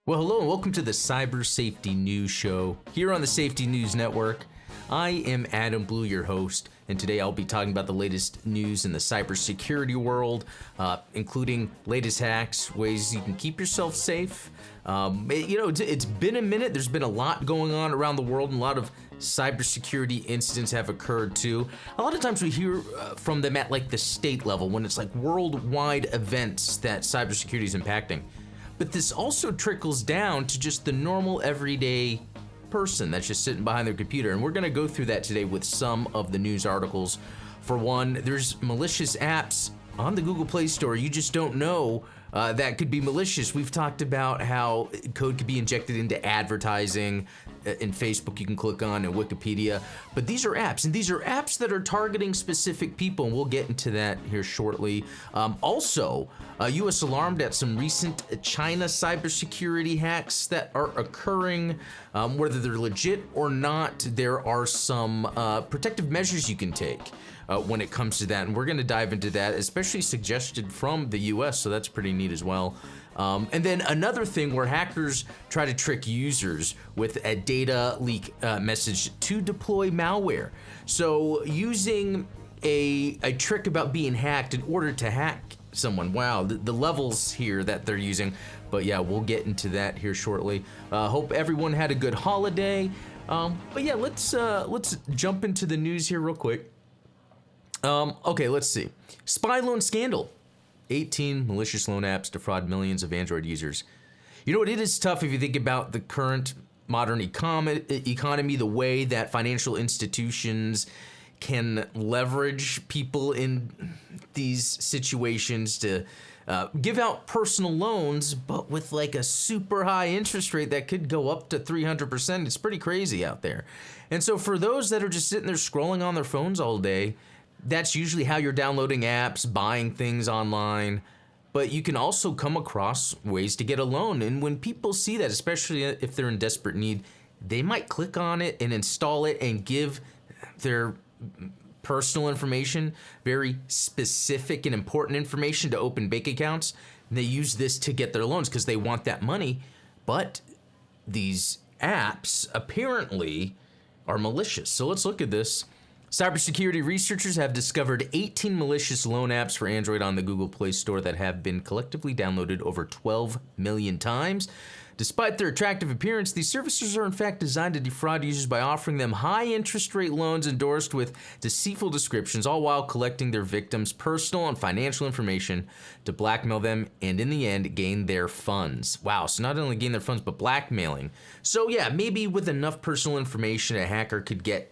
Well, hello and welcome to the Cyber Safety News Show here on the Safety News Network. I am Adam Blue, your host, and today I'll be talking about the latest news in the cybersecurity world, including latest hacks, ways you can keep yourself safe. It's been a minute. There's been a lot going on around the world, and a lot of cybersecurity incidents have occurred too. A lot of times we hear from them at like the state level when it's like worldwide events that cybersecurity is impacting. But this also trickles down to just the normal everyday person that's just sitting behind their computer. And we're gonna go through that today with some of the news articles. For one, there's malicious apps on the Google Play Store you just don't know that could be malicious. We've talked about how code could be injected into advertising in Facebook you can click on, and Wikipedia. But these are apps, and these are apps that are targeting specific people, and we'll get into that here shortly. Also, U.S. alarmed at some recent China cybersecurity hacks that are occurring. Whether they're legit or not, there are some protective measures you can take when it comes to that, and we're going to dive into that, especially suggested from the US, so that's pretty neat as well. And then another thing where hackers try to trick users with a data leak message to deploy malware. So using a trick about being hacked in order to hack someone. Wow, the levels here that they're using. But yeah, we'll get into that here shortly. Hope everyone had a good holiday. But yeah, let's jump into the news here real quick. Okay, let's see. Spy loan scandal. 18 malicious loan apps defraud millions of Android users. You know what? It is tough if you think about the current modern economy, the way that financial institutions can leverage people in these situations to give out personal loans, but with like a super high interest rate that could go up to 300%. It's pretty crazy out there. And so for those that are just sitting there scrolling on their phones all day, that's usually how you're downloading apps, buying things online, but you can also come across ways to get a loan. And when people see that, especially if they're in desperate need, they might click on it and install it and give their personal information, very specific and important information, to open bank accounts. And they use this to get their loans because they want that money. But these apps apparently are malicious. So let's look at this. Cybersecurity researchers have discovered 18 malicious loan apps for Android on the Google Play Store that have been collectively downloaded over 12 million times. Despite their attractive appearance, these services are in fact designed to defraud users by offering them high interest rate loans endorsed with deceitful descriptions, all while collecting their victims' personal and financial information to blackmail them and in the end gain their funds. Wow, so not only gain their funds, but blackmailing. So yeah, maybe with enough personal information, a hacker could get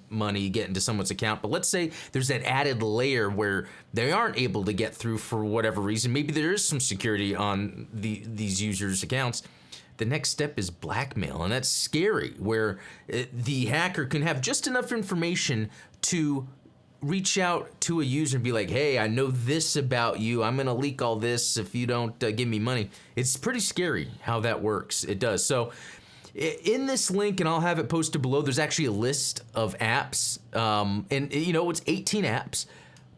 money, get into someone's account. But let's say there's that added layer where they aren't able to get through for whatever reason. Maybe there is some security on these users' accounts. The next step is blackmail, and that's scary, where the hacker can have just enough information to reach out to a user and be like, hey, I know this about you. I'm gonna leak all this if you don't give me money. It's pretty scary how that works. It does. So in this link, and I'll have it posted below, there's actually a list of apps, and you know, it's 18 apps,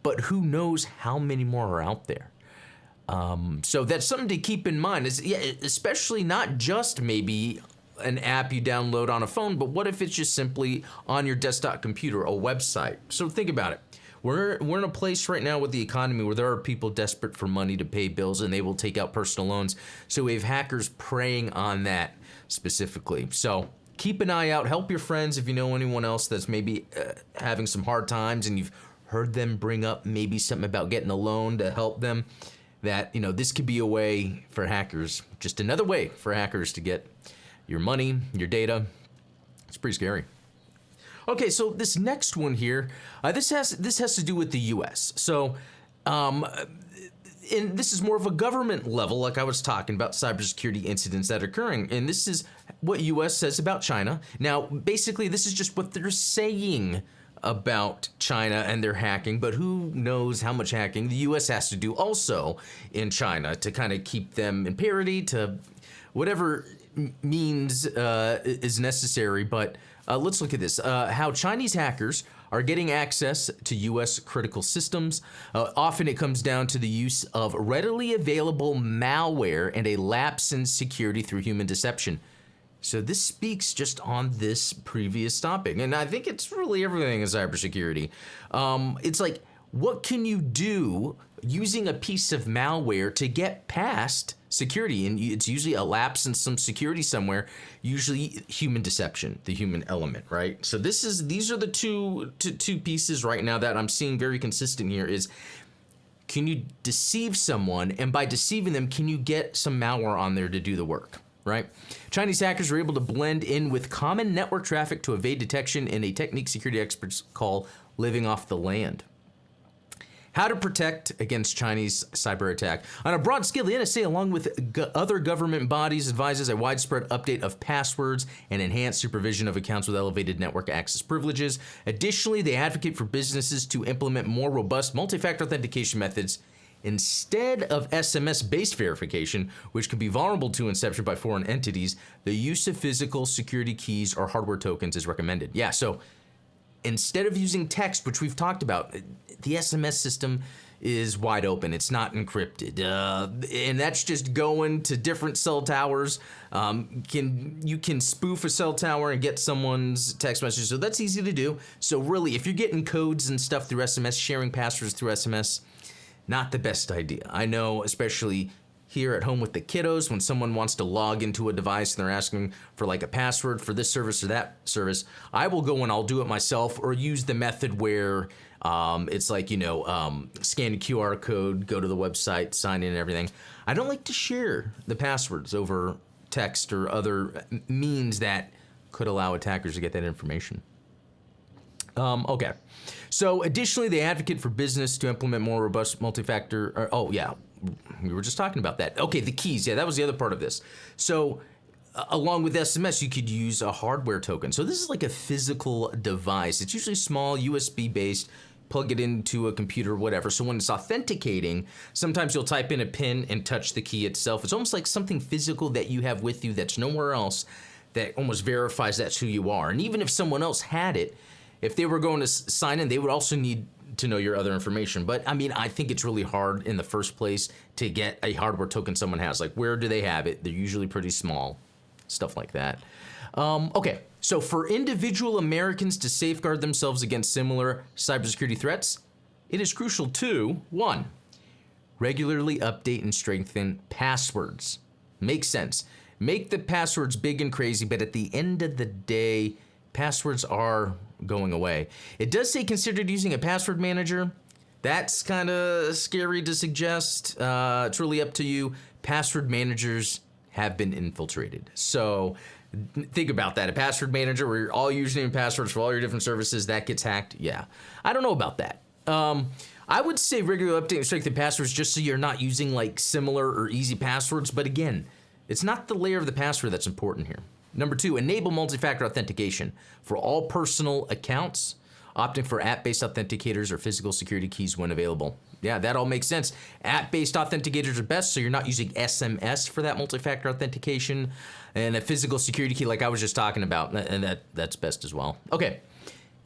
but who knows how many more are out there. So that's something to keep in mind, especially not just maybe an app you download on a phone, but what if it's just simply on your desktop computer, a website? So think about it. We're in a place right now with the economy where there are people desperate for money to pay bills, and they will take out personal loans. So we have hackers preying on that specifically. So keep an eye out. Help your friends if you know anyone else that's maybe having some hard times and you've heard them bring up maybe something about getting a loan to help them. That, you know, this could be a way for hackers, just another way for hackers to get your money, your data. It's pretty scary. Okay, so this next one here, this has to do with the U.S. So, and this is more of a government level, like I was talking about cybersecurity incidents that are occurring. And this is what U.S. says about China. Now, basically, this is just what they're saying about China and their hacking, but who knows how much hacking the U.S. has to do also in China to kind of keep them in parity to whatever means is necessary, but let's look at this. How Chinese hackers are getting access to U.S. critical systems. Often it comes down to the use of readily available malware and a lapse in security through human deception. So this speaks just on this previous topic. And I think it's really everything in cybersecurity. It's like, what can you do using a piece of malware to get past security? And it's usually a lapse in some security somewhere, usually human deception, the human element, right? So these are the two pieces right now that I'm seeing very consistent here is, can you deceive someone? And by deceiving them, can you get some malware on there to do the work? Right? Chinese hackers are able to blend in with common network traffic to evade detection in a technique security experts call living off the land. How to protect against Chinese cyber attack. On a broad scale, the NSA, along with other government bodies, advises a widespread update of passwords and enhanced supervision of accounts with elevated network access privileges. Additionally, they advocate for businesses to implement more robust multi-factor authentication methods instead of SMS-based verification, which can be vulnerable to inception by foreign entities. The use of physical security keys or hardware tokens is recommended. Yeah, so instead of using text, which we've talked about, the SMS system is wide open. It's not encrypted. And that's just going to different cell towers. You can spoof a cell tower and get someone's text message. So that's easy to do. So really, if you're getting codes and stuff through SMS, sharing passwords through SMS, not the best idea. I know, especially here at home with the kiddos, when someone wants to log into a device and they're asking for like a password for this service or that service, I will go and I'll do it myself or use the method where it's like, scan a QR code, go to the website, sign in and everything. I don't like to share the passwords over text or other means that could allow attackers to get that information. Okay. So additionally, they advocate for business to implement more robust multi-factor. We were just talking about that. Okay, the keys. Yeah, that was the other part of this. So along with SMS, you could use a hardware token. So this is like a physical device. It's usually small, USB-based. Plug it into a computer or whatever. So when it's authenticating, sometimes you'll type in a PIN and touch the key itself. It's almost like something physical that you have with you that's nowhere else that almost verifies that's who you are. And even if someone else had it, if they were going to sign in, they would also need to know your other information. But I mean, I think it's really hard in the first place to get a hardware token someone has. Like, where do they have it? They're usually pretty small, stuff like that. Okay, so for individual Americans to safeguard themselves against similar cybersecurity threats, it is crucial to, 1, regularly update and strengthen passwords. Makes sense. Make the passwords big and crazy, but at the end of the day, passwords are going away. It does say considered using a password manager. That's kind of scary to suggest. It's really up to you. Password managers have been infiltrated. So think about that. A password manager where you're all username and passwords for all your different services, that gets hacked. Yeah. I don't know about that. I would say regular update and strengthen passwords just so you're not using like similar or easy passwords. But again, it's not the layer of the password that's important here. Number 2, enable multi-factor authentication for all personal accounts, opting for app-based authenticators or physical security keys when available. Yeah, that all makes sense. App-based authenticators are best, so you're not using SMS for that multi-factor authentication, and a physical security key like I was just talking about, and that's best as well. Okay.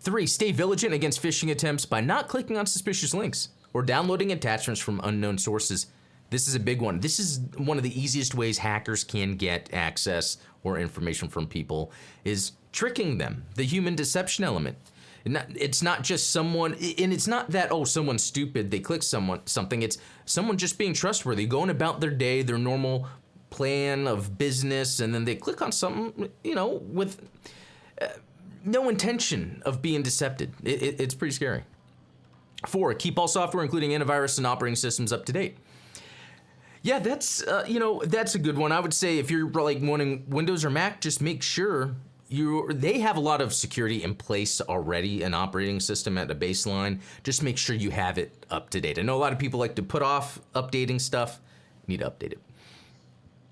3, stay vigilant against phishing attempts by not clicking on suspicious links or downloading attachments from unknown sources. This is a big one. This is one of the easiest ways hackers can get access or information from people, is tricking them, the human deception element. It's not just someone, and it's not that, someone's stupid, they click something. It's someone just being trustworthy, going about their day, their normal plan of business, and then they click on something, with no intention of being decepted. It's pretty scary. 4, keep all software, including antivirus and operating systems, up to date. Yeah, that's a good one. I would say if you're like wanting Windows or Mac, just make sure they have a lot of security in place already, an operating system at a baseline. Just make sure you have it up to date. I know a lot of people like to put off updating stuff. You need to update it.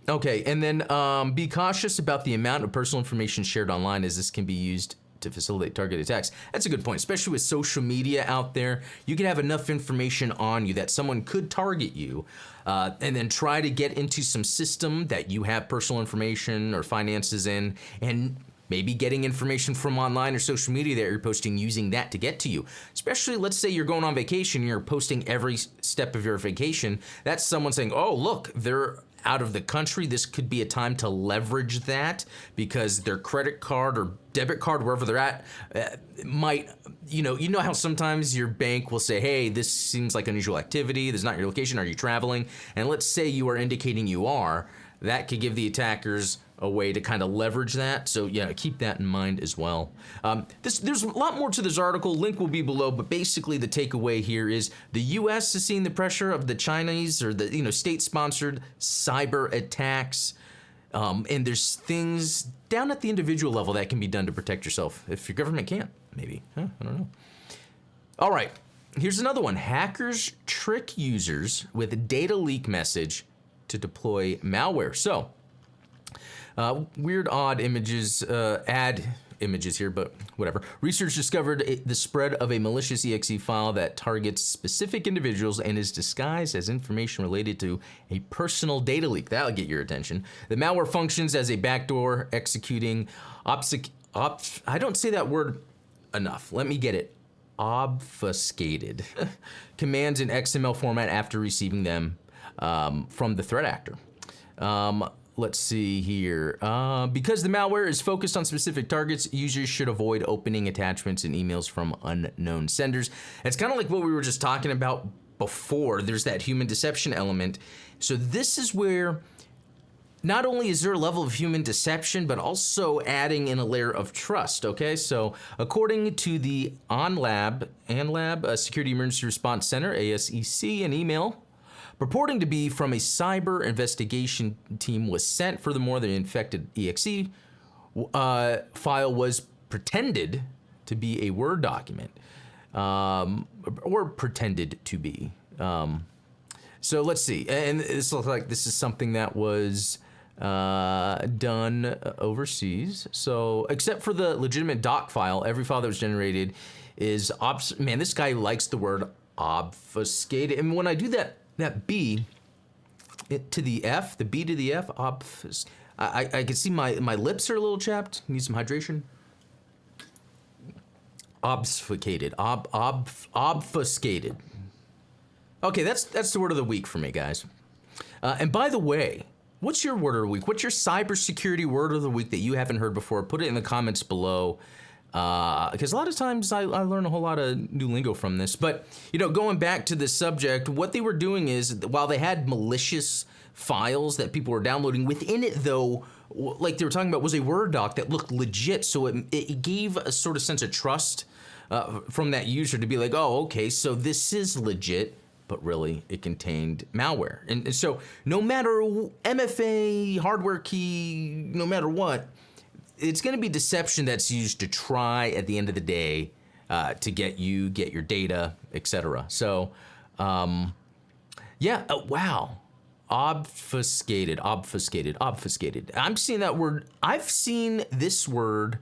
Okay, and then be cautious about the amount of personal information shared online, as this can be used to facilitate targeted attacks. That's a good point, especially with social media out there. You can have enough information on you that someone could target you and then try to get into some system that you have personal information or finances in, and maybe getting information from online or social media that you're posting, using that to get to you. Especially, let's say you're going on vacation, you're posting every step of your vacation. That's someone saying, oh, look, they're out of the country. This could be a time to leverage that because their credit card or debit card, wherever they're at, might, you know how sometimes your bank will say, hey, this seems like unusual activity. This is not your location. Are you traveling? And let's say you are indicating you are. That could give the attackers a way to kind of leverage that. So yeah, keep that in mind as well. There's a lot more to this article. Link will be below, but basically the takeaway here is the U.S. is seeing the pressure of the Chinese or the state-sponsored cyber attacks, and there's things down at the individual level that can be done to protect yourself if your government can't. Maybe, I don't know. All right, here's another one. Hackers trick users with a data leak message to deploy malware. So. Weird, odd images, ad images here, but whatever. Research discovered the spread of a malicious exe file that targets specific individuals and is disguised as information related to a personal data leak. That'll get your attention. The malware functions as a backdoor executing I don't say that word enough. Let me get it. Obfuscated commands in XML format after receiving them from the threat actor. Let's see here. Because the malware is focused on specific targets, users should avoid opening attachments and emails from unknown senders. It's kind of like what we were just talking about before. There's that human deception element. So this is where not only is there a level of human deception, but also adding in a layer of trust, okay? So according to the ANLAB Security Emergency Response Center, ASEC, an email purporting to be from a cyber investigation team was sent. Furthermore, the infected exe file was pretended to be a Word document, or pretended to be. So let's see. And this looks like this is something that was done overseas. So except for the legitimate doc file, every file that was generated is, man, this guy likes the word obfuscated. And when I do that B to the F, the B to the F, I can see my lips are a little chapped. Need some hydration. Obfuscated, obfuscated. Okay, that's the word of the week for me, guys. And by the way, what's your word of the week? What's your cybersecurity word of the week that you haven't heard before? Put it in the comments below. Because a lot of times I learn a whole lot of new lingo from this. But, going back to this subject, what they were doing is, while they had malicious files that people were downloading, within it, though, like they were talking about, was a Word doc that looked legit. So it gave a sort of sense of trust from that user to be like, oh, okay, so this is legit. But really, it contained malware. And so no matter MFA, hardware key, no matter what, it's going to be deception that's used to try, at the end of the day, to get your data, etc. So, yeah, wow. Obfuscated. I'm seeing that word. I've seen this word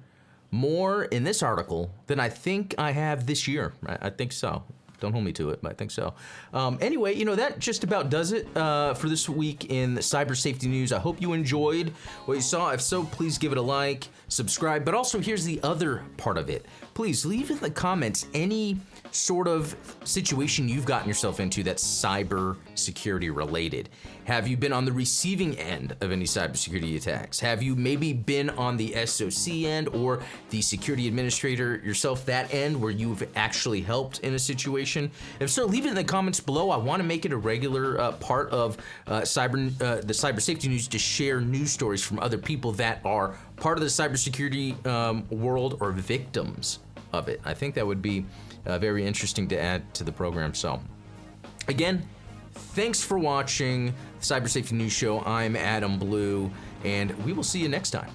more in this article than I think I have this year. I think so. Don't hold me to it, but I think so. Anyway, that just about does it for this week in cyber safety news. I hope you enjoyed what you saw. If so, please give it a like, subscribe. But also, here's the other part of it. Please leave in the comments any sort of situation you've gotten yourself into that's cyber security related. Have you been on the receiving end of any cybersecurity attacks? Have you maybe been on the SOC end or the security administrator yourself, that end where you've actually helped in a situation? If so, leave it in the comments below. I want to make it a regular part of the cyber safety news to share news stories from other people that are part of the cybersecurity world or victims of it. I think that would be very interesting to add to the program. So, again, thanks for watching the Cyber Safety News Show. I'm Adam Blue, and we will see you next time.